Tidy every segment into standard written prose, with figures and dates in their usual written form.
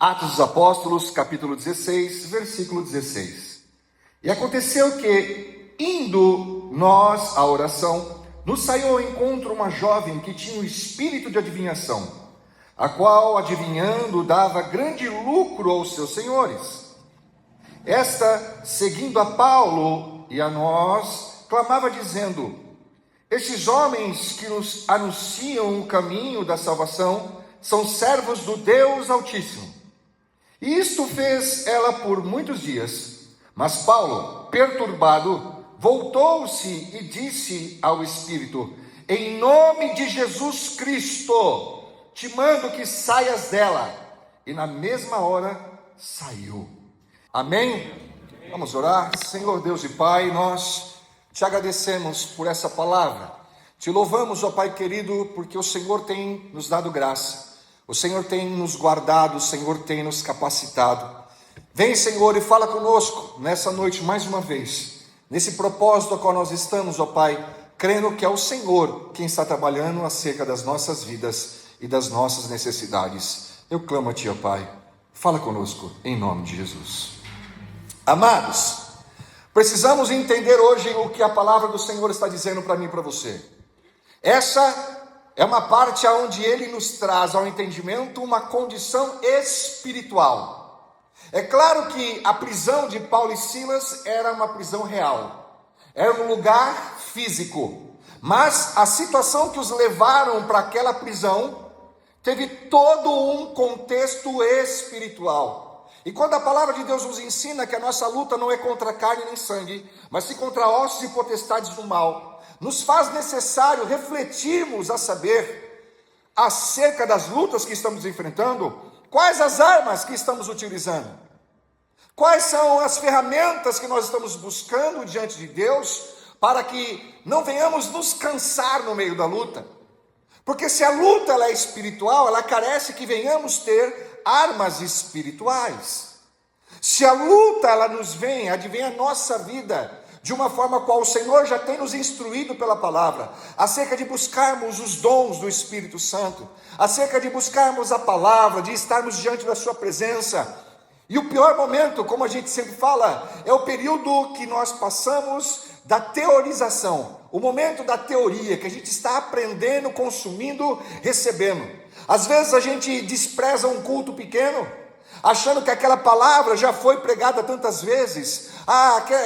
Atos dos Apóstolos, capítulo 16, versículo 16. E aconteceu que, indo nós à oração, nos saiu ao encontro uma jovem que tinha um espírito de adivinhação, a qual, adivinhando, dava grande lucro aos seus senhores. Esta, seguindo a Paulo e a nós, clamava dizendo: estes homens que nos anunciam o caminho da salvação são servos do Deus Altíssimo. E isto fez ela por muitos dias. Mas Paulo, perturbado, voltou-se e disse ao Espírito: em nome de Jesus Cristo, te mando que saias dela. E na mesma hora saiu. Amém? Vamos orar. Senhor Deus e Pai, nós te agradecemos por essa palavra. Te louvamos, ó Pai querido, porque o Senhor tem nos dado graça. O Senhor tem nos guardado, o Senhor tem nos capacitado. Vem, Senhor, e fala conosco nessa noite mais uma vez, nesse propósito ao qual nós estamos, ó Pai, crendo que é o Senhor quem está trabalhando acerca das nossas vidas e das nossas necessidades. Eu clamo a Ti, ó Pai, fala conosco em nome de Jesus. Amados, precisamos entender hoje o que a palavra do Senhor está dizendo para mim e para você. Essa é uma parte onde Ele nos traz ao entendimento uma condição espiritual. É claro que a prisão de Paulo e Silas era uma prisão real, era um lugar físico, mas a situação que os levaram para aquela prisão teve todo um contexto espiritual. E quando a palavra de Deus nos ensina que a nossa luta não é contra carne nem sangue, mas sim contra ossos e potestades do mal, nos faz necessário refletirmos a saber acerca das lutas que estamos enfrentando, quais as armas que estamos utilizando, quais são as ferramentas que nós estamos buscando diante de Deus, para que não venhamos nos cansar no meio da luta. Porque se a luta ela é espiritual, ela carece que venhamos ter armas espirituais. Se a luta ela nos vem, advém a nossa vida de uma forma qual o Senhor já tem nos instruído pela palavra, acerca de buscarmos os dons do Espírito Santo, acerca de buscarmos a palavra, de estarmos diante da sua presença. E o pior momento, como a gente sempre fala, é o período que nós passamos da teorização, o momento da teoria, que a gente está aprendendo, consumindo, recebendo. Às vezes a gente despreza um culto pequeno, achando que aquela palavra já foi pregada tantas vezes.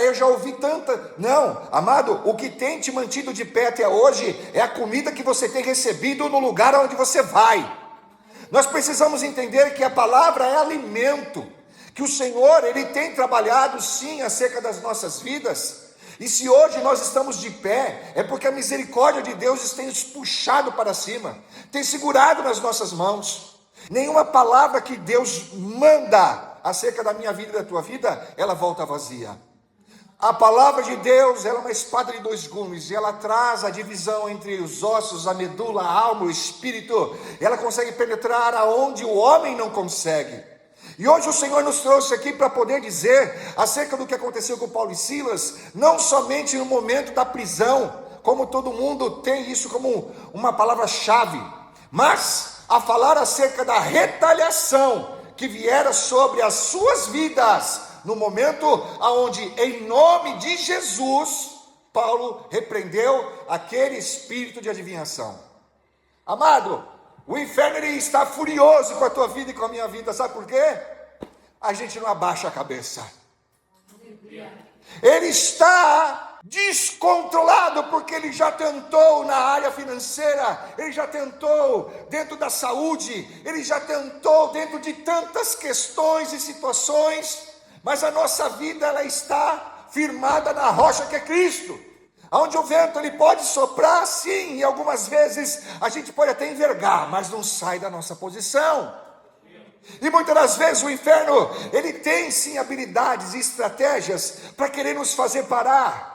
Eu já ouvi tanta. Não, amado, o que tem te mantido de pé até hoje é a comida que você tem recebido no lugar onde você vai. Nós precisamos entender que a palavra é alimento, que o Senhor, Ele tem trabalhado sim acerca das nossas vidas. E se hoje nós estamos de pé, é porque a misericórdia de Deus tem nos puxado para cima, tem segurado nas nossas mãos. Nenhuma palavra que Deus manda acerca da minha vida e da tua vida, ela volta vazia. A palavra de Deus, ela é uma espada de dois gumes, e ela traz a divisão entre os ossos, a medula, a alma, o espírito. Ela consegue penetrar aonde o homem não consegue. E hoje o Senhor nos trouxe aqui para poder dizer acerca do que aconteceu com Paulo e Silas, não somente no momento da prisão, como todo mundo tem isso como uma palavra-chave, mas a falar acerca da retaliação que viera sobre as suas vidas, no momento onde, em nome de Jesus, Paulo repreendeu aquele espírito de adivinhação. Amado, o inferno ele está furioso com a tua vida e com a minha vida, sabe por quê? A gente não abaixa a cabeça. Ele está descontrolado, porque ele já tentou na área financeira, ele já tentou dentro da saúde, ele já tentou dentro de tantas questões e situações, mas a nossa vida ela está firmada na rocha que é Cristo, onde o vento ele pode soprar sim, e algumas vezes a gente pode até envergar, mas não sai da nossa posição. E muitas das vezes o inferno ele tem sim habilidades e estratégias para querer nos fazer parar.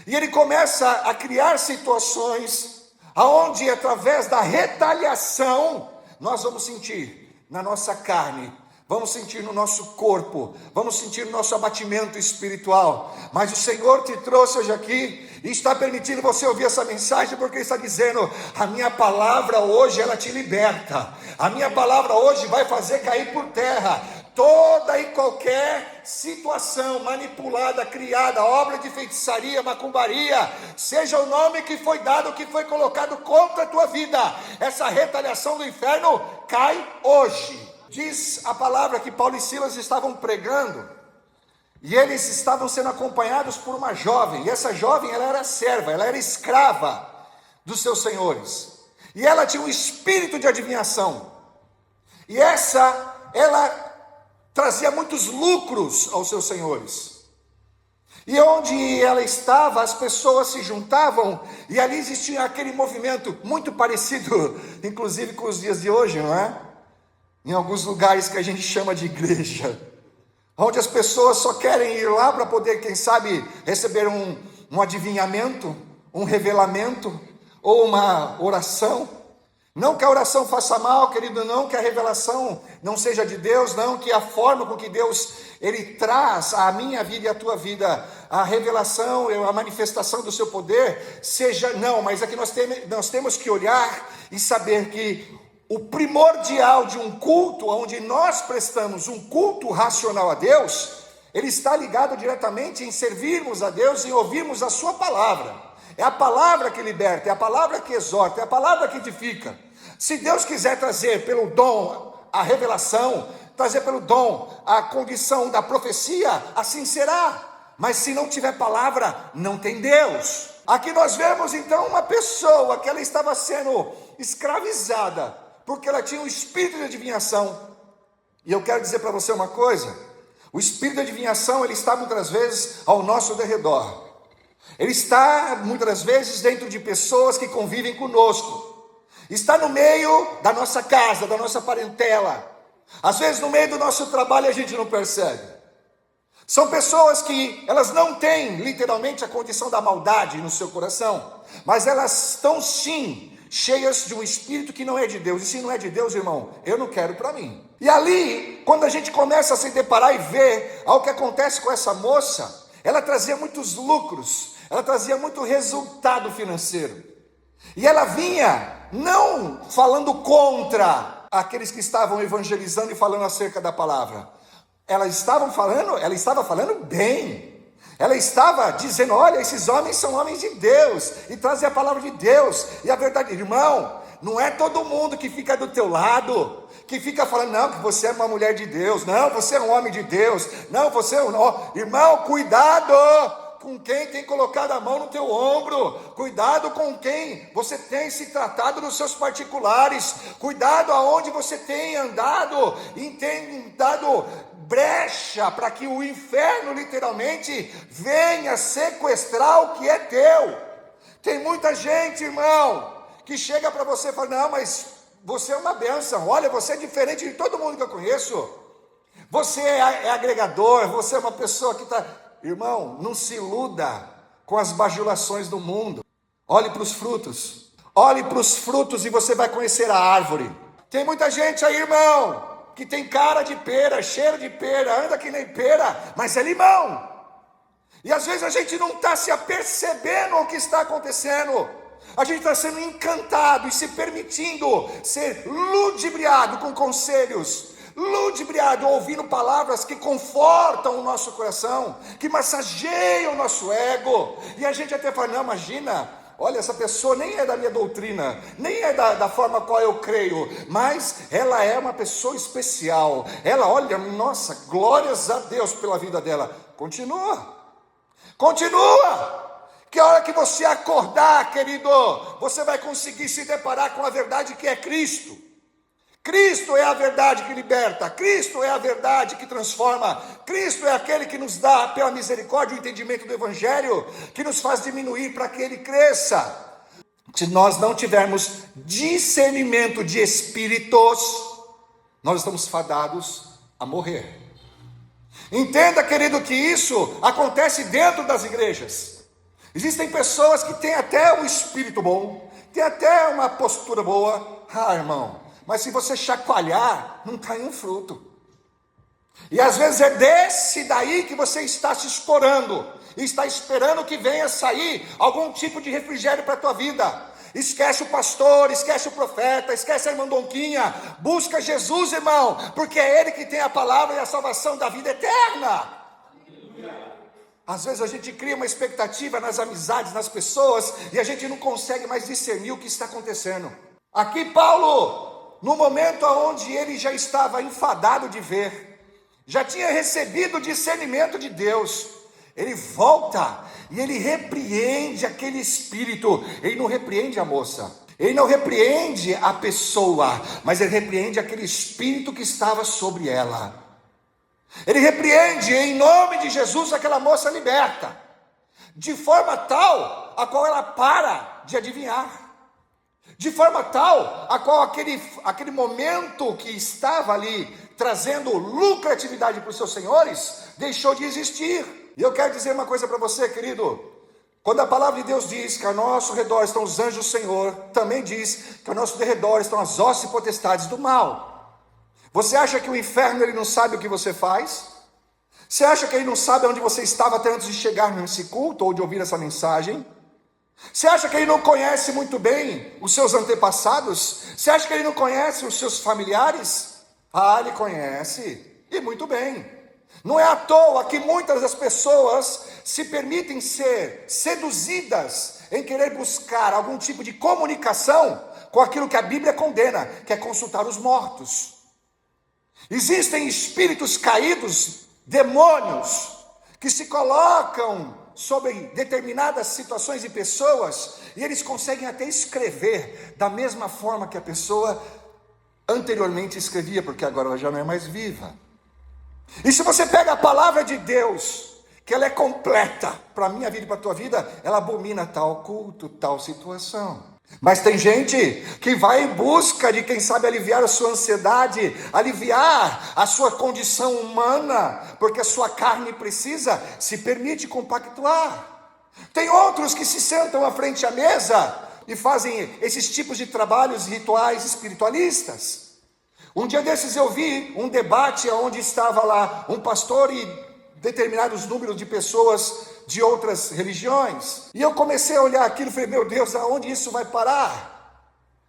E ele começa a criar situações aonde através da retaliação nós vamos sentir na nossa carne vamos sentir no nosso corpo, vamos sentir no nosso abatimento espiritual, mas o Senhor te trouxe hoje aqui e está permitindo você ouvir essa mensagem, porque Ele está dizendo: a minha palavra hoje, ela te liberta, a minha palavra hoje vai fazer cair por terra toda e qualquer situação manipulada, criada, obra de feitiçaria, macumbaria, seja o nome que foi dado, que foi colocado contra a tua vida, essa retaliação do inferno cai hoje. Diz a palavra que Paulo e Silas estavam pregando, e eles estavam sendo acompanhados por uma jovem, e essa jovem, ela era serva, ela era escrava dos seus senhores, e ela tinha um espírito de adivinhação, e ela trazia muitos lucros aos seus senhores, e onde ela estava, as pessoas se juntavam, e ali existia aquele movimento muito parecido, inclusive com os dias de hoje, não é? Em alguns lugares que a gente chama de igreja, onde as pessoas só querem ir lá para poder, quem sabe, receber um adivinhamento, um revelamento, ou uma oração. Não que a oração faça mal, querido, não que a revelação não seja de Deus, não que a forma com que Deus, Ele traz a minha vida e a tua vida, a revelação, a manifestação do seu poder, seja, não, mas é que nós temos que olhar e saber que o primordial de um culto, onde nós prestamos um culto racional a Deus, ele está ligado diretamente em servirmos a Deus e ouvirmos a sua palavra. É a palavra que liberta, é a palavra que exorta, é a palavra que edifica. Se Deus quiser trazer pelo dom a revelação, trazer pelo dom a condição da profecia, assim será. Mas se não tiver palavra, não tem Deus. Aqui nós vemos então uma pessoa que ela estava sendo escravizada, porque ela tinha um espírito de adivinhação. E eu quero dizer para você uma coisa: o espírito de adivinhação, ele está muitas vezes ao nosso derredor. Ele está muitas vezes dentro de pessoas que convivem conosco. Está no meio da nossa casa, da nossa parentela. Às vezes no meio do nosso trabalho a gente não percebe. São pessoas que elas não têm literalmente a condição da maldade no seu coração, mas elas estão sim cheias de um espírito que não é de Deus. E se não é de Deus, irmão, eu não quero para mim. E ali, quando a gente começa a se deparar e ver ao que acontece com essa moça, ela trazia muitos lucros, ela trazia muito resultado financeiro. E ela vinha não falando contra aqueles que estavam evangelizando e falando acerca da palavra. Ela estava falando bem. Ela estava dizendo: olha, esses homens são homens de Deus, e trazem a palavra de Deus, e a verdade. Irmão, não é todo mundo que fica do teu lado, que fica falando: não, que você é uma mulher de Deus, não, você é um homem de Deus, não, você é um... Irmão, cuidado com quem tem colocado a mão no teu ombro, cuidado com quem você tem se tratado nos seus particulares, cuidado aonde você tem andado e tem dado brecha para que o inferno literalmente venha sequestrar o que é teu. Tem muita gente, irmão, que chega para você e fala: não, mas você é uma bênção, olha, você é diferente de todo mundo que eu conheço, você é agregador, você é uma pessoa que está... Irmão, não se iluda com as bajulações do mundo. Olhe para os frutos. Olhe para os frutos e você vai conhecer a árvore. Tem muita gente aí, irmão, que tem cara de pera, cheiro de pera, anda que nem pera, mas é limão. E às vezes a gente não está se apercebendo o que está acontecendo. A gente está sendo encantado e se permitindo ser ludibriado com conselhos, ludibriado, ouvindo palavras que confortam o nosso coração, que massageiam o nosso ego, e a gente até fala: não, imagina, olha, essa pessoa nem é da minha doutrina, nem é da forma qual eu creio, mas ela é uma pessoa especial, ela, olha, nossa, glórias a Deus pela vida dela. Continua, que a hora que você acordar, querido, você vai conseguir se deparar com a verdade que é Cristo. Cristo é a verdade que liberta, Cristo é a verdade que transforma, Cristo é aquele que nos dá, pela misericórdia, o entendimento do Evangelho, que nos faz diminuir para que ele cresça. Se nós não tivermos discernimento de espíritos, nós estamos fadados a morrer. Entenda, querido, que isso acontece dentro das igrejas. Existem pessoas que têm até um espírito bom, têm até uma postura boa, irmão, mas se você chacoalhar, não cai um fruto. E às vezes é desse daí que você está se escorando, e está esperando que venha sair algum tipo de refrigério para a tua vida. Esquece o pastor, esquece o profeta, esquece a irmã Donquinha. Busca Jesus, irmão, porque é Ele que tem a palavra e a salvação da vida eterna. Às vezes a gente cria uma expectativa nas amizades, nas pessoas, e a gente não consegue mais discernir o que está acontecendo. Aqui Paulo, no momento onde ele já estava enfadado de ver, já tinha recebido o discernimento de Deus, ele volta e ele repreende aquele espírito. Ele não repreende a moça, ele não repreende a pessoa, mas ele repreende aquele espírito que estava sobre ela. Ele repreende em nome de Jesus aquela moça liberta, de forma tal a qual ela para de adivinhar, de forma tal a qual aquele momento que estava ali trazendo lucratividade para os seus senhores deixou de existir. E eu quero dizer uma coisa para você, querido: quando a palavra de Deus diz que ao nosso redor estão os anjos do Senhor, também diz que ao nosso redor estão as hostes e potestades do mal. Você acha que o inferno ele não sabe o que você faz? Você acha que ele não sabe onde você estava até antes de chegar nesse culto ou de ouvir essa mensagem? Você acha que ele não conhece muito bem os seus antepassados? Você acha que ele não conhece os seus familiares? Ah, ele conhece, e muito bem. Não é à toa que muitas das pessoas se permitem ser seduzidas em querer buscar algum tipo de comunicação com aquilo que a Bíblia condena, que é consultar os mortos. Existem espíritos caídos, demônios, que se colocam sobre determinadas situações e pessoas, e eles conseguem até escrever da mesma forma que a pessoa anteriormente escrevia, porque agora ela já não é mais viva. E se você pega a palavra de Deus, que ela é completa para a minha vida e para a tua vida, ela abomina tal culto, tal situação. Mas tem gente que vai em busca de, quem sabe, aliviar a sua ansiedade, aliviar a sua condição humana, porque a sua carne precisa, se permite compactuar. Tem outros que se sentam à frente à mesa e fazem esses tipos de trabalhos e rituais espiritualistas. Um dia desses eu vi um debate onde estava lá um pastor e determinados números de pessoas de outras religiões, e eu comecei a olhar aquilo e falei: meu Deus, aonde isso vai parar?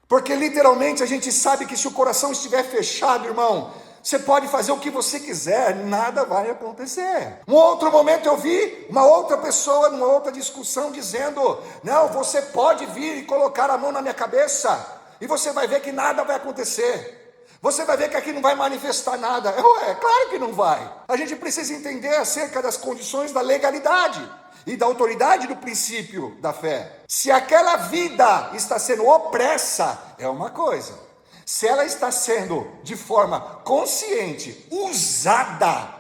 Porque literalmente a gente sabe que se o coração estiver fechado, irmão, você pode fazer o que você quiser, nada vai acontecer. Um outro momento eu vi uma outra pessoa numa outra discussão dizendo: não, você pode vir e colocar a mão na minha cabeça e você vai ver que nada vai acontecer. Você vai ver que aqui não vai manifestar nada. Ué, claro que não vai. A gente precisa entender acerca das condições da legalidade e da autoridade do princípio da fé. Se aquela vida está sendo opressa, é uma coisa. Se ela está sendo de forma consciente, usada,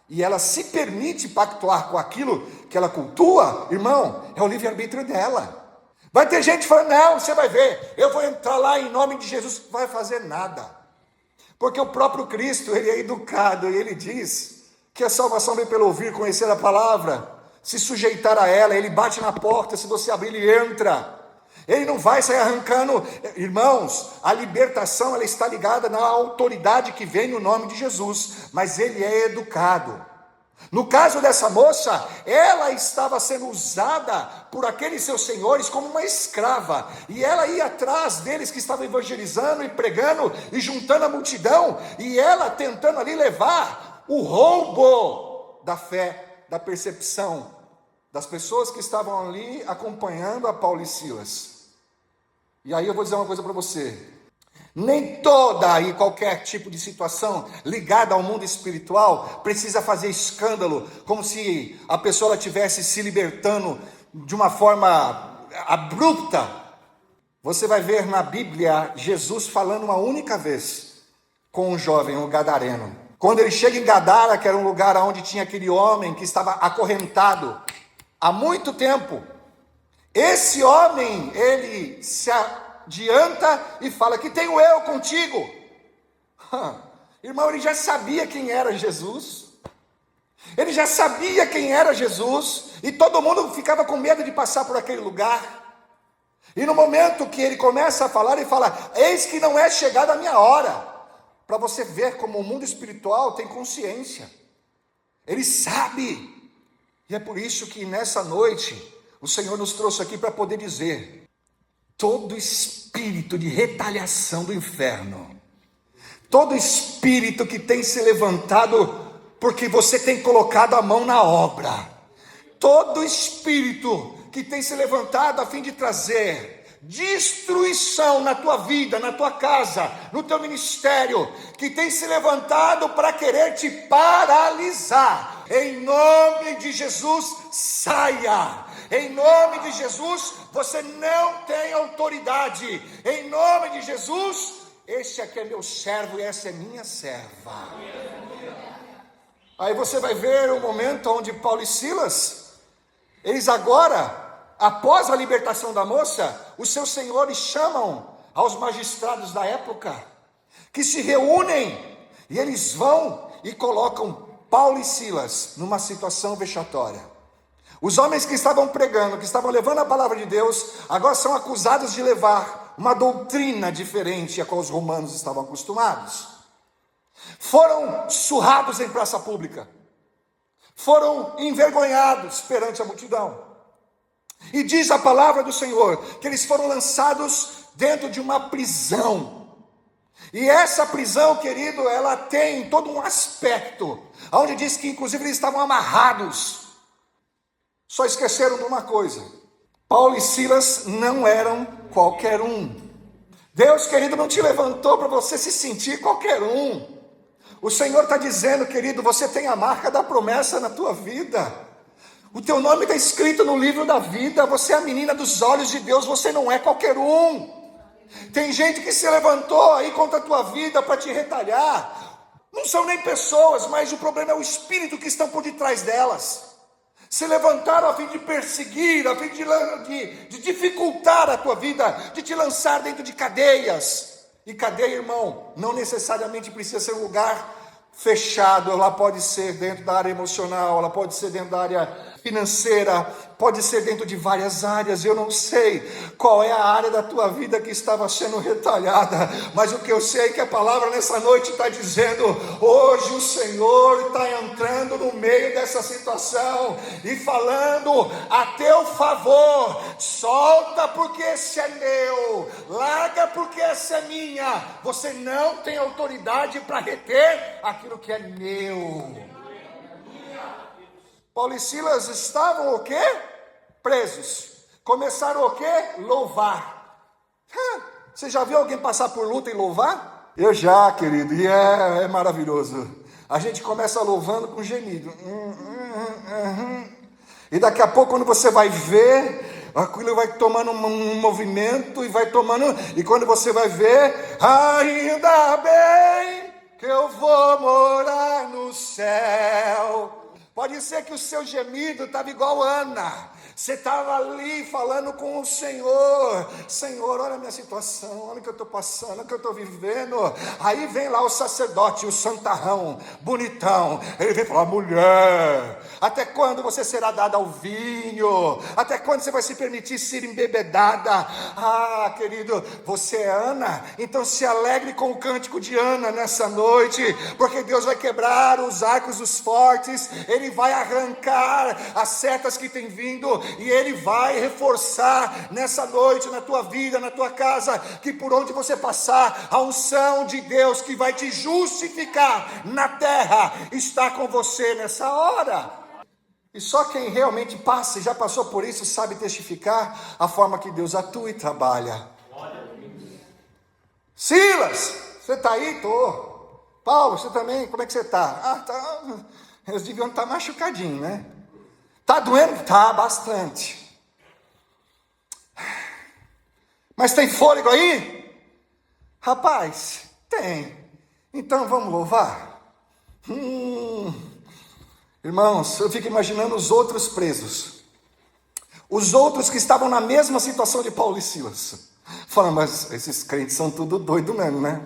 e ela se permite pactuar com aquilo que ela cultua, irmão, é o livre-arbítrio dela. Vai ter gente falando: não, você vai ver, eu vou entrar lá em nome de Jesus. Não vai fazer nada. Porque o próprio Cristo, ele é educado, e ele diz que a salvação vem pelo ouvir, conhecer a palavra, se sujeitar a ela. Ele bate na porta, se você abrir, ele entra. Ele não vai sair arrancando. Irmãos, a libertação, ela está ligada na autoridade que vem no nome de Jesus, mas ele é educado. No caso dessa moça, ela estava sendo usada por aqueles seus senhores como uma escrava, e ela ia atrás deles que estavam evangelizando e pregando e juntando a multidão, e ela tentando ali levar o roubo da fé, da percepção das pessoas que estavam ali acompanhando a Paulo e Silas. E aí eu vou dizer uma coisa para você: nem toda e qualquer tipo de situação ligada ao mundo espiritual precisa fazer escândalo, como se a pessoa estivesse se libertando de uma forma abrupta. Você vai ver na Bíblia Jesus falando uma única vez com um jovem, um gadareno. Quando ele chega em Gadara, que era um lugar onde tinha aquele homem que estava acorrentado há muito tempo, esse homem, ele se adianta e fala: que tenho eu contigo? Irmão, ele já sabia quem era Jesus. Ele já sabia quem era Jesus, e todo mundo ficava com medo de passar por aquele lugar. E no momento que ele começa a falar, ele fala: eis que não é chegada a minha hora. para você ver como o mundo espiritual tem consciência. Ele sabe. E é por isso que nessa noite, o Senhor nos trouxe aqui para poder dizer: todo espírito de retaliação do inferno, todo espírito que tem se levantado porque você tem colocado a mão na obra, todo espírito que tem se levantado a fim de trazer destruição na tua vida, na tua casa, no teu ministério, que tem se levantado para querer te paralisar, em nome de Jesus, saia. Em nome de Jesus, você não tem autoridade. Em nome de Jesus, este aqui é meu servo e essa é minha serva. Aí você vai ver o momento onde Paulo e Silas, eles agora, após a libertação da moça, os seus senhores chamam aos magistrados da época, que se reúnem, e eles vão e colocam Paulo e Silas numa situação vexatória. Os homens que estavam pregando, que estavam levando a palavra de Deus, agora são acusados de levar uma doutrina diferente a qual os romanos estavam acostumados. Foram surrados em praça pública, foram envergonhados perante a multidão. E diz a palavra do Senhor que eles foram lançados dentro de uma prisão. E essa prisão, querido, ela tem todo um aspecto, onde diz que inclusive eles estavam amarrados. Só esqueceram de uma coisa: Paulo e Silas não eram qualquer um. Deus, querido, não te levantou para você se sentir qualquer um. O Senhor está dizendo, querido, você tem a marca da promessa na tua vida. O teu nome está escrito no livro da vida. Você é a menina dos olhos de Deus. Você não é qualquer um. Tem gente que se levantou aí contra a tua vida para te retalhar. Não são nem pessoas, mas o problema é o espírito que estão por detrás delas. Se levantaram a fim de perseguir, a fim de dificultar a tua vida, de te lançar dentro de cadeias. E cadeia, irmão, não necessariamente precisa ser um lugar fechado. Ela pode ser dentro da área emocional, ela pode ser dentro da área financeira, pode ser dentro de várias áreas. Eu não sei qual é a área da tua vida que estava sendo retalhada, mas o que eu sei é que a palavra nessa noite está dizendo: hoje o Senhor está entrando no meio dessa situação e falando a teu favor. Solta porque esse é meu, larga porque essa é minha. Você não tem autoridade para reter aquilo que é meu. Paulo e Silas estavam o quê? Presos. Começaram o quê? Louvar. Você já viu alguém passar por luta e louvar? Eu já, querido, e é maravilhoso. A gente começa louvando com gemido. E daqui a pouco, quando você vai ver, aquilo vai tomando um movimento e vai tomando. E quando você vai ver, ainda bem que eu vou morar no céu. Pode ser que o seu gemido estava igual Ana. Você estava ali falando com o Senhor: Senhor, olha a minha situação, olha o que eu estou passando, olha o que eu estou vivendo. Aí vem lá o sacerdote, o santarrão, bonitão. Ele vem falar: mulher, até quando você será dada ao vinho? Até quando você vai se permitir ser embebedada? Ah, querido, você é Ana? Então se alegre com o cântico de Ana nessa noite, porque Deus vai quebrar os arcos dos fortes. Ele vai arrancar as setas que tem vindo, e Ele vai reforçar nessa noite, na tua vida, na tua casa, que por onde você passar, a unção de Deus que vai te justificar na terra está com você nessa hora. E só quem realmente passa e já passou por isso sabe testificar a forma que Deus atua e trabalha. Silas, você está aí? Tô. Paulo, você também? Como é que você está? Ah, tá. Eles deviam estar machucadinhos, né? Tá doendo? Tá, bastante. Mas tem fôlego aí? Rapaz, tem. Então vamos louvar? Irmãos, eu fico imaginando os outros presos. Os outros que estavam na mesma situação de Paulo e Silas. Falando: mas esses crentes são tudo doido mesmo, né?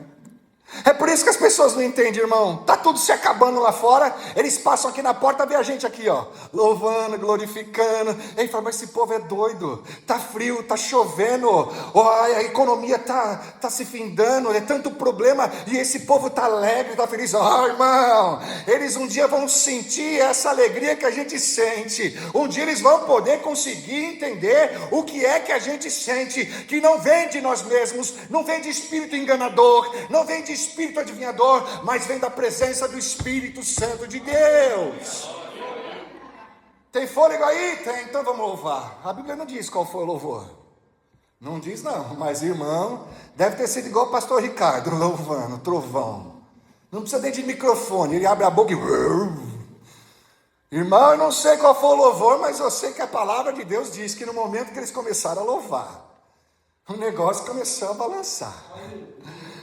É por isso que as pessoas não entendem, irmão. Tá tudo se acabando lá fora. Eles passam aqui na porta, vê a gente aqui, ó, louvando, glorificando. Ele fala, mas esse povo é doido. Tá frio, tá chovendo. Ó, a economia tá se findando. É tanto problema. E esse povo tá alegre, tá feliz. Ó, irmão, eles um dia vão sentir essa alegria que a gente sente. Um dia eles vão poder conseguir entender o que é que a gente sente. Que não vem de nós mesmos, não vem de espírito enganador, não vem de espírito adivinhador, mas vem da presença do Espírito Santo de Deus. Tem fôlego aí? Tem, então vamos louvar. A Bíblia não diz qual foi o louvor. Não diz não, mas irmão, deve ter sido igual o pastor Ricardo, louvando, trovão. Não precisa nem de microfone, ele abre a boca e... Irmão, eu não sei qual foi o louvor, mas eu sei que a palavra de Deus diz que no momento que eles começaram a louvar, o negócio começou a balançar.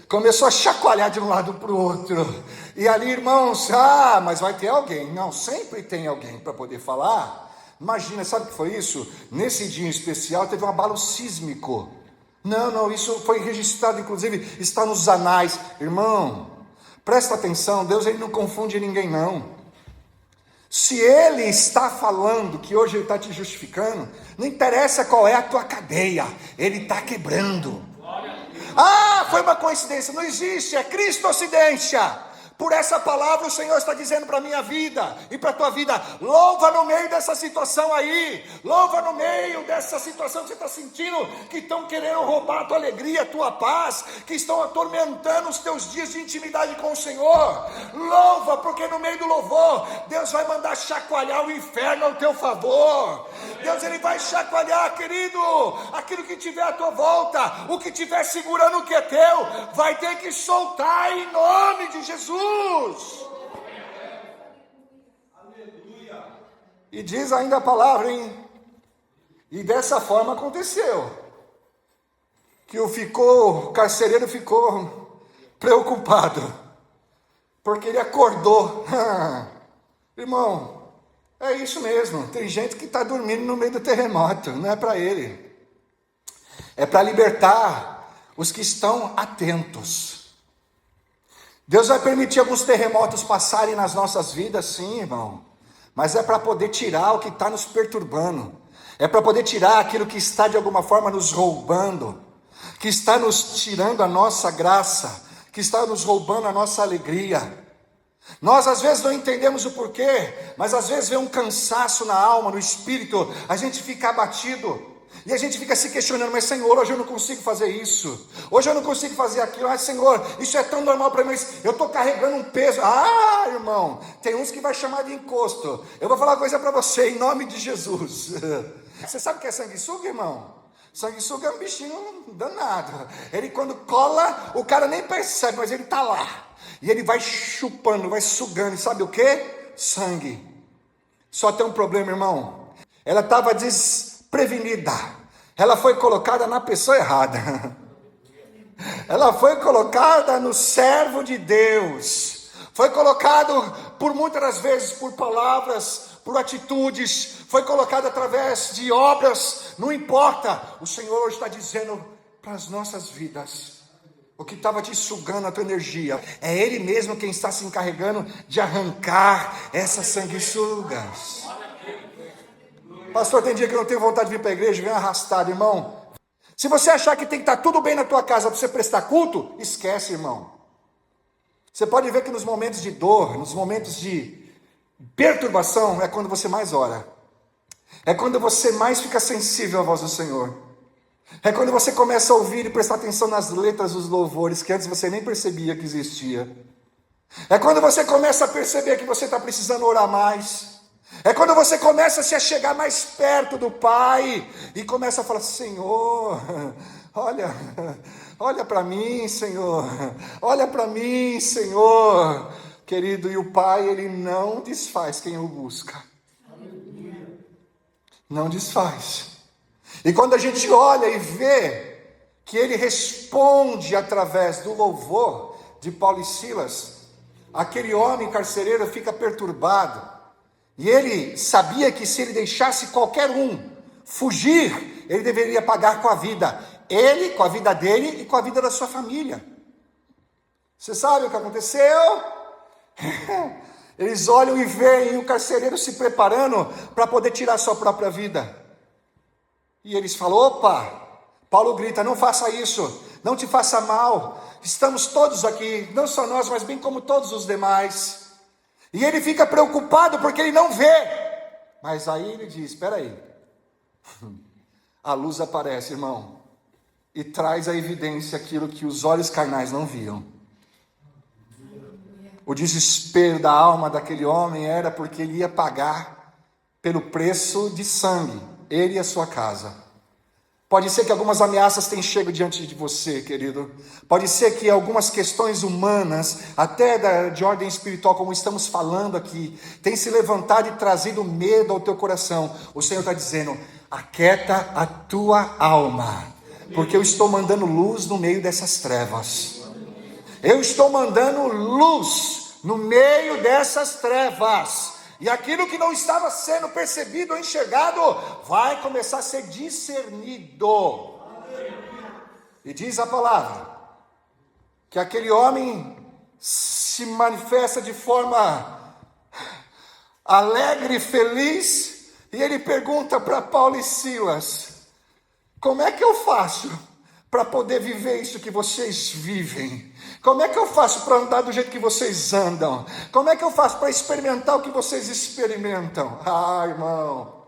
Começou a chacoalhar de um lado para o outro. E ali, irmãos, mas vai ter alguém. Não, sempre tem alguém para poder falar. Imagina, sabe o que foi isso? Nesse dia em especial teve um abalo sísmico. Não, isso foi registrado, inclusive está nos anais. Irmão, presta atenção, Deus ele não confunde ninguém não. Se Ele está falando que hoje Ele está te justificando, não interessa qual é a tua cadeia, Ele está quebrando. Foi uma coincidência, não existe, é cristocidência. Por essa palavra o Senhor está dizendo para a minha vida e para a tua vida, louva no meio dessa situação aí, louva no meio dessa situação que você está sentindo, que estão querendo roubar a tua alegria, a tua paz, que estão atormentando os teus dias de intimidade com o Senhor. Louva, porque no meio do louvor, Deus vai mandar chacoalhar o inferno ao teu favor. Deus ele vai chacoalhar, querido, aquilo que tiver à tua volta, o que tiver segurando o que é teu, vai ter que soltar em nome de Jesus. Aleluia. E diz ainda a palavra, hein? E dessa forma aconteceu, que o carcereiro ficou preocupado, porque ele acordou. Irmão, é isso mesmo, tem gente que está dormindo no meio do terremoto, não é para ele, é para libertar os que estão atentos. Deus vai permitir alguns terremotos passarem nas nossas vidas, sim, irmão, mas é para poder tirar o que está nos perturbando, é para poder tirar aquilo que está de alguma forma nos roubando, que está nos tirando a nossa graça, que está nos roubando a nossa alegria. Nós às vezes não entendemos o porquê, mas às vezes vem um cansaço na alma, no espírito, a gente fica abatido. E a gente fica se questionando, mas Senhor, hoje eu não consigo fazer isso, hoje eu não consigo fazer aquilo, Senhor, isso é tão normal para mim, eu estou carregando um peso. Irmão, tem uns que vai chamar de encosto. Eu vou falar uma coisa para você, em nome de Jesus. Você sabe o que é sanguessuga, irmão? Sanguessuga é um bichinho danado. Ele quando cola, o cara nem percebe, mas ele está lá. E ele vai chupando, vai sugando, e sabe o que? Sangue. Só tem um problema, irmão, ela estava desprevenida, ela foi colocada na pessoa errada, ela foi colocada no servo de Deus, foi colocado por muitas das vezes por palavras, por atitudes, foi colocado através de obras, não importa, o Senhor hoje está dizendo para as nossas vidas, o que estava te sugando a tua energia, é Ele mesmo quem está se encarregando de arrancar essas sanguessugas. Pastor, tem dia que eu não tenho vontade de vir para a igreja, vem arrastado, irmão. Se você achar que tem que estar tudo bem na tua casa para você prestar culto, esquece, irmão. Você pode ver que nos momentos de dor, nos momentos de perturbação, é quando você mais ora. É quando você mais fica sensível à voz do Senhor. É quando você começa a ouvir e prestar atenção nas letras dos louvores, que antes você nem percebia que existia. É quando você começa a perceber que você está precisando orar mais. É quando você começa a se chegar mais perto do Pai e começa a falar, Senhor, olha para mim, Senhor, olha para mim, Senhor. Querido, e o Pai, Ele não desfaz quem o busca. Não desfaz. E quando a gente olha e vê que Ele responde através do louvor de Paulo e Silas, aquele homem carcereiro fica perturbado. E ele sabia que se ele deixasse qualquer um fugir, ele deveria pagar com a vida. Ele, com a vida dele e com a vida da sua família. Você sabe o que aconteceu? Eles olham e veem o carcereiro se preparando para poder tirar sua própria vida. E eles falam: opa! Paulo grita: não faça isso, não te faça mal. Estamos todos aqui, não só nós, mas bem como todos os demais. E ele fica preocupado porque ele não vê. Mas aí ele diz: espera aí. A luz aparece, irmão, e traz à evidência aquilo que os olhos carnais não viam. O desespero da alma daquele homem era porque ele ia pagar pelo preço de sangue, ele e a sua casa. Pode ser que algumas ameaças tenham chegado diante de você, querido. Pode ser que algumas questões humanas, até de ordem espiritual, como estamos falando aqui, tenham se levantado e trazido medo ao teu coração. O Senhor está dizendo: aquieta a tua alma, porque eu estou mandando luz no meio dessas trevas. Eu estou mandando luz no meio dessas trevas. E aquilo que não estava sendo percebido ou enxergado vai começar a ser discernido. E diz a palavra que aquele homem se manifesta de forma alegre e feliz, e ele pergunta para Paulo e Silas: como é que eu faço para poder viver isso que vocês vivem? Como é que eu faço para andar do jeito que vocês andam? Como é que eu faço para experimentar o que vocês experimentam? Ah, irmão,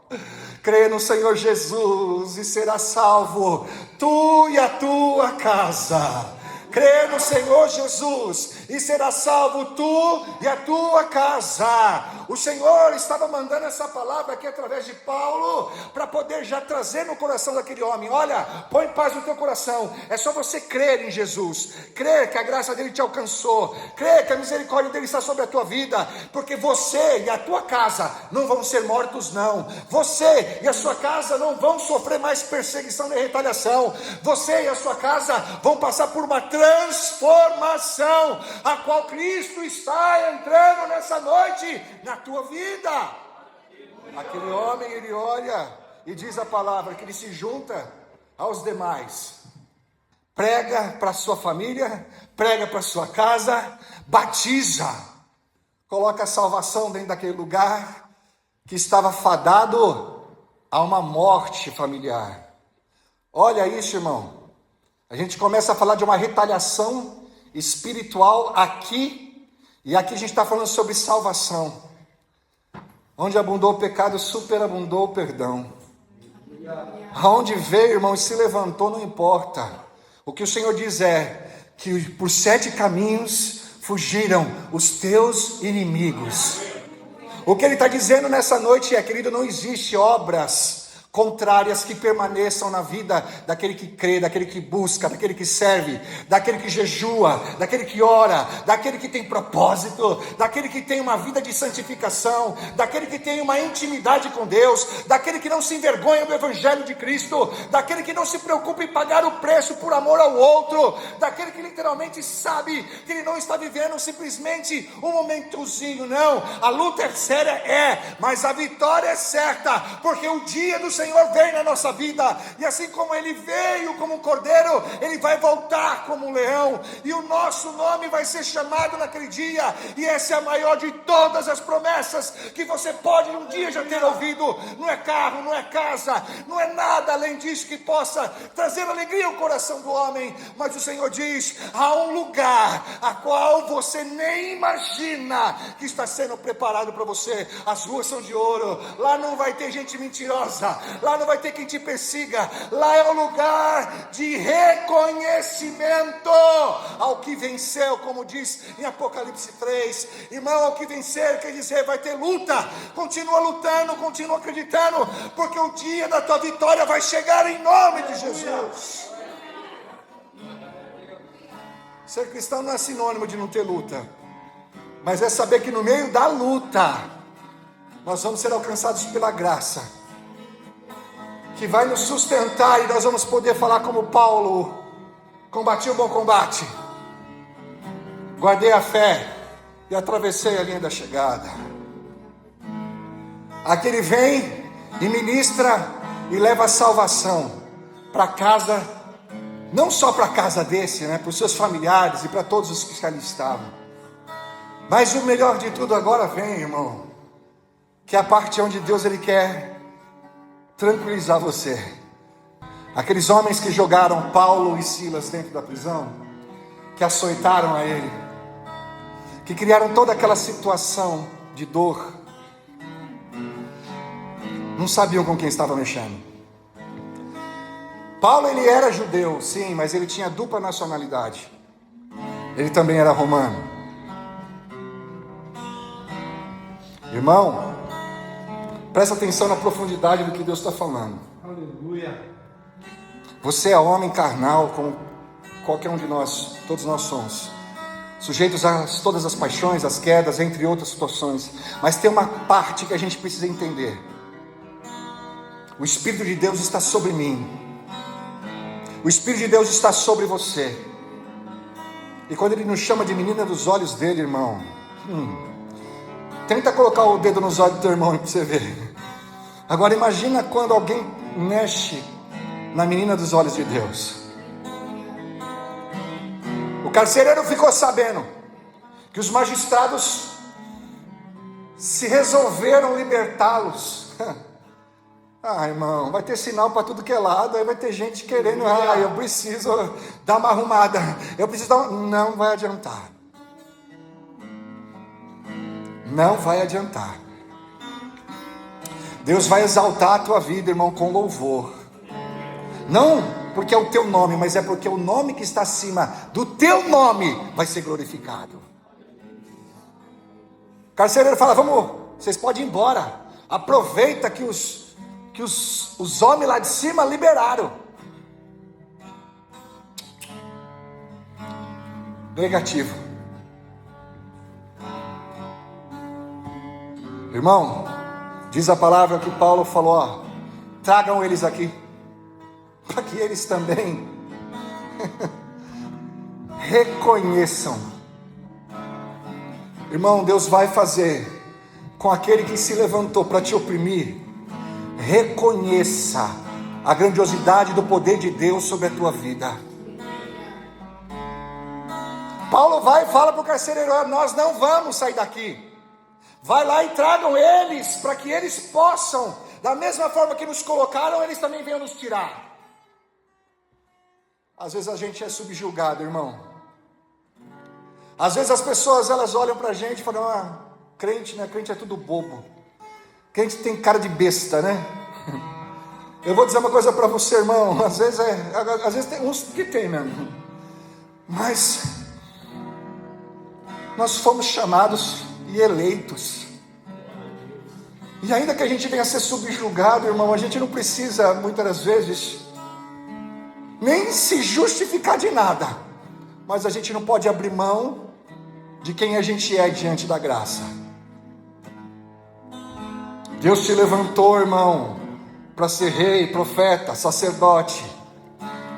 creia no Senhor Jesus e será salvo, tu e a tua casa. Crê no Senhor Jesus e será salvo tu e a tua casa. O Senhor estava mandando essa palavra aqui através de Paulo, para poder já trazer no coração daquele homem: olha, põe paz no teu coração, é só você crer em Jesus, crer que a graça dele te alcançou, crer que a misericórdia dele está sobre a tua vida, porque você e a tua casa não vão ser mortos não, você e a sua casa não vão sofrer mais perseguição nem retaliação, você e a sua casa vão passar por uma transformação, a qual Cristo está entrando nessa noite na tua vida. Aquele homem, ele olha e diz a palavra que ele se junta aos demais, prega para sua família, prega para sua casa, batiza, coloca a salvação dentro daquele lugar que estava fadado a uma morte familiar. Olha isso, irmão. A gente começa a falar de uma retaliação espiritual aqui, e aqui a gente está falando sobre salvação. Onde abundou o pecado, superabundou o perdão. Aonde veio, irmão, e se levantou, não importa. O que o Senhor diz é que por 7 caminhos fugiram os teus inimigos. O que Ele está dizendo nessa noite é: querido, não existe obras contrárias que permaneçam na vida daquele que crê, daquele que busca, daquele que serve, daquele que jejua, daquele que ora, daquele que tem propósito, daquele que tem uma vida de santificação, daquele que tem uma intimidade com Deus, daquele que não se envergonha do Evangelho de Cristo, daquele que não se preocupa em pagar o preço por amor ao outro, daquele que literalmente sabe que ele não está vivendo simplesmente um momentozinho, não. A luta é séria, mas a vitória é certa, porque o dia do Senhor vem na nossa vida, e assim como Ele veio como um cordeiro, Ele vai voltar como um leão, e o nosso nome vai ser chamado naquele dia, e essa é a maior de todas as promessas que você pode um dia já ter ouvido. Não é carro, não é casa, não é nada além disso que possa trazer alegria ao coração do homem, mas o Senhor diz: há um lugar a qual você nem imagina que está sendo preparado para você. As ruas são de ouro, lá não vai ter gente mentirosa, lá não vai ter quem te persiga, lá é o lugar de reconhecimento ao que venceu, como diz em Apocalipse 3, irmão, ao que vencer quer dizer, vai ter luta, continua lutando, continua acreditando, porque o dia da tua vitória vai chegar em nome de Jesus. Ser cristão não é sinônimo de não ter luta, mas é saber que no meio da luta, nós vamos ser alcançados pela graça, que vai nos sustentar, e nós vamos poder falar como Paulo: combati o bom combate, guardei a fé e atravessei a linha da chegada. Aqui Ele vem e ministra e leva a salvação para a casa Não só para a casa desse, né? Para os seus familiares e para todos os que ali estavam. Mas o melhor de tudo agora vem, irmão. Que é a parte onde Deus ele quer tranquilizar você. Aqueles homens que jogaram Paulo e Silas dentro da prisão, que açoitaram a ele, que criaram toda aquela situação de dor, não sabiam com quem estavam mexendo. Paulo ele era judeu, sim, mas ele tinha dupla nacionalidade. Ele também era romano. Irmão, presta atenção na profundidade do que Deus está falando. Aleluia. Você é homem carnal, como qualquer um de nós, todos nós somos, sujeitos a todas as paixões, as quedas, entre outras situações. Mas tem uma parte que a gente precisa entender. O Espírito de Deus está sobre mim. O Espírito de Deus está sobre você. E quando Ele nos chama de menina dos olhos dele, irmão, tenta colocar o dedo nos olhos do teu irmão para você ver. Agora imagina quando alguém mexe na menina dos olhos de Deus. O carcereiro ficou sabendo que os magistrados se resolveram libertá-los. Ah, irmão, vai ter sinal para tudo que é lado, aí vai ter gente querendo, eu preciso dar uma arrumada, eu preciso dar Não vai adiantar. Não vai adiantar. Deus vai exaltar a tua vida, irmão, com louvor. Não porque é o teu nome, mas é porque o nome que está acima do teu nome vai ser glorificado. O carcereiro fala, vocês podem ir embora, aproveita que os homens lá de cima liberaram. Negativo. Irmão, diz a palavra que Paulo falou, tragam eles aqui, para que eles também reconheçam. Irmão, Deus vai fazer com aquele que se levantou para te oprimir. Reconheça a grandiosidade do poder de Deus sobre a tua vida. Paulo vai e fala para o carcereiro, nós não vamos sair daqui. Vai lá e tragam eles, para que eles possam, da mesma forma que nos colocaram, eles também venham nos tirar. Às vezes a gente é subjugado, irmão. Às vezes as pessoas elas olham para a gente e falam, crente, né? Crente é tudo bobo. Crente tem cara de besta, né? Eu vou dizer uma coisa para você, irmão. Às vezes tem uns que tem mesmo. Mas nós fomos chamados e eleitos. E ainda que a gente venha a ser subjugado, irmão, a gente não precisa, muitas das vezes, nem se justificar de nada. Mas a gente não pode abrir mão de quem a gente é diante da graça. Deus te levantou, irmão, para ser rei, profeta, sacerdote.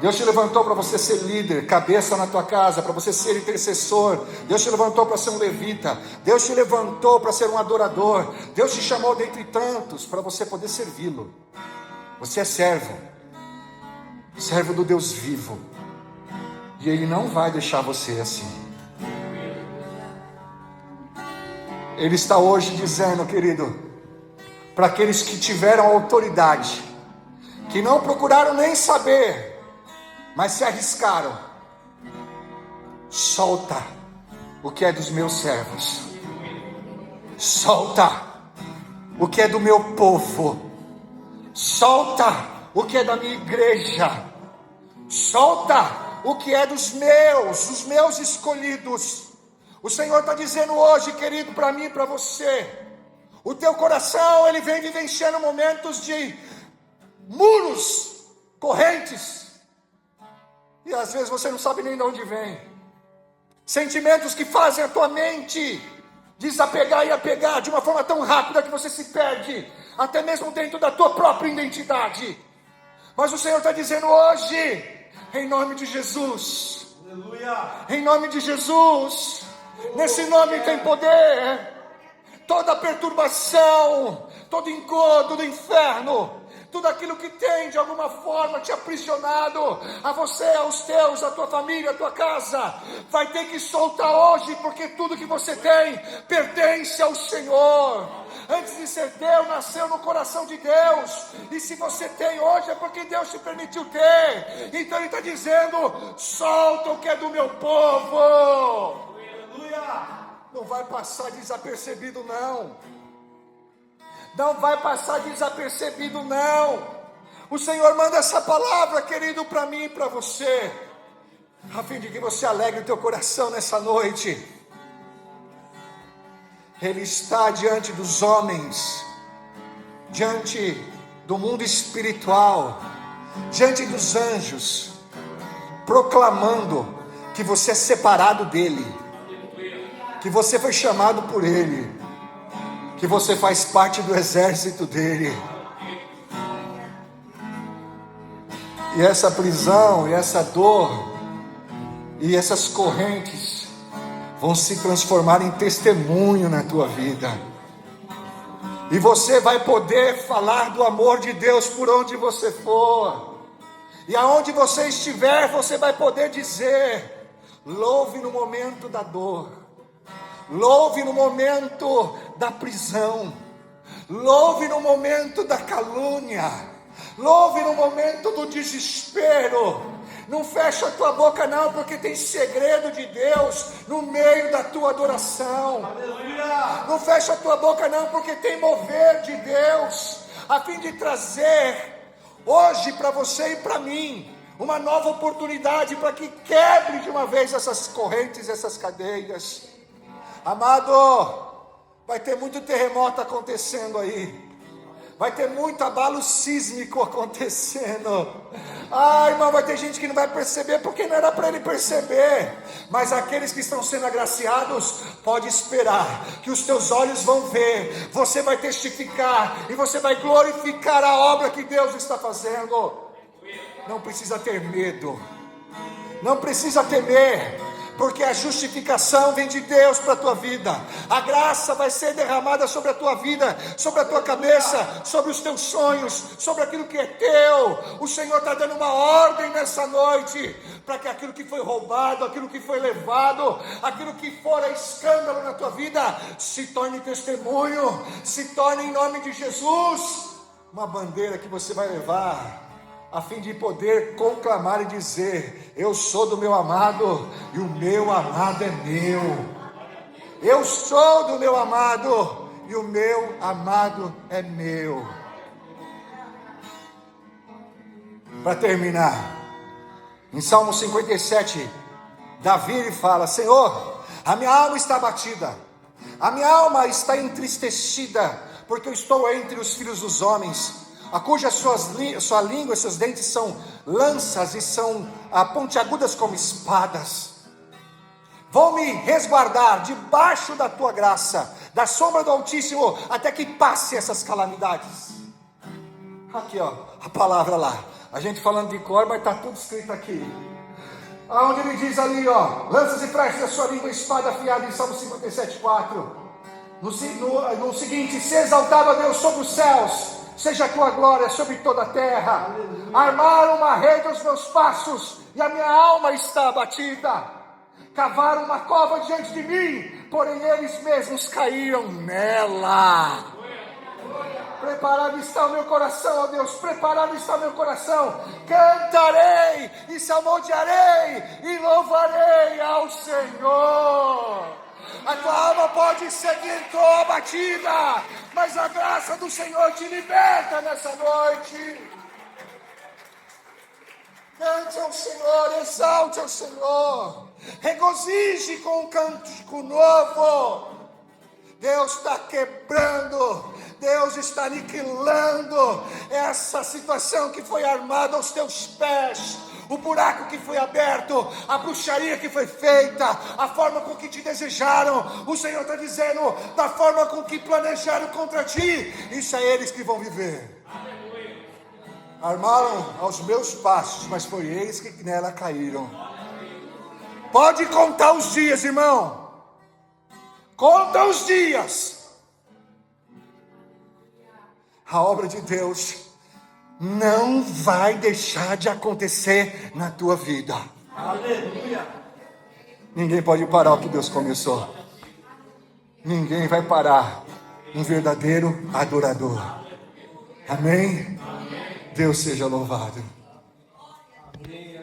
Deus te levantou para você ser líder, cabeça na tua casa, para você ser intercessor. Deus te levantou para ser um levita. Deus te levantou para ser um adorador. Deus te chamou dentre tantos para você poder servi-lo. Você é servo do Deus vivo. E Ele não vai deixar você assim. Ele está hoje dizendo, querido, para aqueles que tiveram autoridade, que não procuraram nem saber, mas se arriscaram, solta o que é dos meus servos, solta o que é do meu povo, solta o que é da minha igreja, solta o que é dos meus escolhidos. O Senhor está dizendo hoje, querido, para mim e para você, o teu coração, ele vem vivenciando momentos de muros, correntes, e às vezes você não sabe nem de onde vem, sentimentos que fazem a tua mente desapegar e apegar de uma forma tão rápida que você se perde, até mesmo dentro da tua própria identidade. Mas o Senhor está dizendo hoje, em nome de Jesus, aleluia, em nome de Jesus, nesse nome tem poder. Toda perturbação, todo engodo do inferno, tudo aquilo que tem de alguma forma te aprisionado, a você, aos teus, a tua família, a tua casa, vai ter que soltar hoje, porque tudo que você tem pertence ao Senhor. Antes de ser teu, nasceu no coração de Deus, e se você tem hoje é porque Deus te permitiu ter. Então Ele está dizendo: solta o que é do meu povo. Aleluia! Não vai passar desapercebido não. Não vai passar desapercebido não. O Senhor manda essa palavra, querido, para mim e para você, a fim de que você alegre o teu coração nessa noite. Ele está diante dos homens, diante do mundo espiritual, diante dos anjos, proclamando que você é separado dele, que você foi chamado por ele, que você faz parte do exército dele. E essa prisão, e essa dor, e essas correntes vão se transformar em testemunho na tua vida. E você vai poder falar do amor de Deus por onde você for. E aonde você estiver, você vai poder dizer: louve no momento da dor, louve no momento da prisão, louve no momento da calúnia, louve no momento do desespero. Não fecha a tua boca não, porque tem segredo de Deus no meio da tua adoração. Aleluia! Não fecha a tua boca não, porque tem mover de Deus, a fim de trazer hoje para você e para mim uma nova oportunidade, para que quebre de uma vez essas correntes, essas cadeias. Amado, vai ter muito terremoto acontecendo aí, vai ter muito abalo sísmico acontecendo. Irmão, vai ter gente que não vai perceber, porque não era para ele perceber. Mas aqueles que estão sendo agraciados, pode esperar, que os teus olhos vão ver, você vai testificar, e você vai glorificar a obra que Deus está fazendo. Não precisa ter medo, não precisa temer, porque a justificação vem de Deus para a tua vida. A graça vai ser derramada sobre a tua vida, sobre a tua cabeça, sobre os teus sonhos, sobre aquilo que é teu. O Senhor está dando uma ordem nessa noite, para que aquilo que foi roubado, aquilo que foi levado, aquilo que for escândalo na tua vida, se torne testemunho, se torne, em nome de Jesus, uma bandeira que você vai levar, a fim de poder conclamar e dizer: eu sou do meu amado, e o meu amado é meu. Eu sou do meu amado, e o meu amado é meu. Para terminar, em Salmo 57, Davi fala: Senhor, a minha alma está abatida, a minha alma está entristecida, porque eu estou entre os filhos dos homens, a cuja sua língua e seus dentes são lanças e são pontiagudas como espadas. Vou me resguardar debaixo da tua graça, da sombra do Altíssimo, até que passe essas calamidades. Aqui a palavra lá, a gente falando de cor, mas está tudo escrito aqui. Aonde ele diz ali, lanças e flechas da sua língua, espada afiada, em Salmo 57:4. No seguinte: se exaltava Deus sobre os céus, seja a tua glória sobre toda a terra. Armaram uma rede aos meus passos, e a minha alma está abatida. Cavaram uma cova diante de mim, porém eles mesmos caíram nela. Preparado está o meu coração, ó Deus, preparado está o meu coração. Cantarei e salmodiarei e louvarei ao Senhor. A tua alma pode seguir toda abatida, mas a graça do Senhor te liberta nessa noite. Cante ao Senhor, exalte ao Senhor, regozije com um cântico novo. Deus está quebrando, Deus está aniquilando essa situação que foi armada aos teus pés, o buraco que foi aberto, a bruxaria que foi feita, a forma com que te desejaram. O Senhor está dizendo: da forma com que planejaram contra ti, isso é eles que vão viver. Aleluia. Armaram aos meus passos, mas foi eles que nela caíram. Pode contar os dias, irmão. Conta os dias. A obra de Deus não vai deixar de acontecer na tua vida. Aleluia. Ninguém pode parar o que Deus começou. Ninguém vai parar um verdadeiro adorador. Amém? Deus seja louvado. Amém.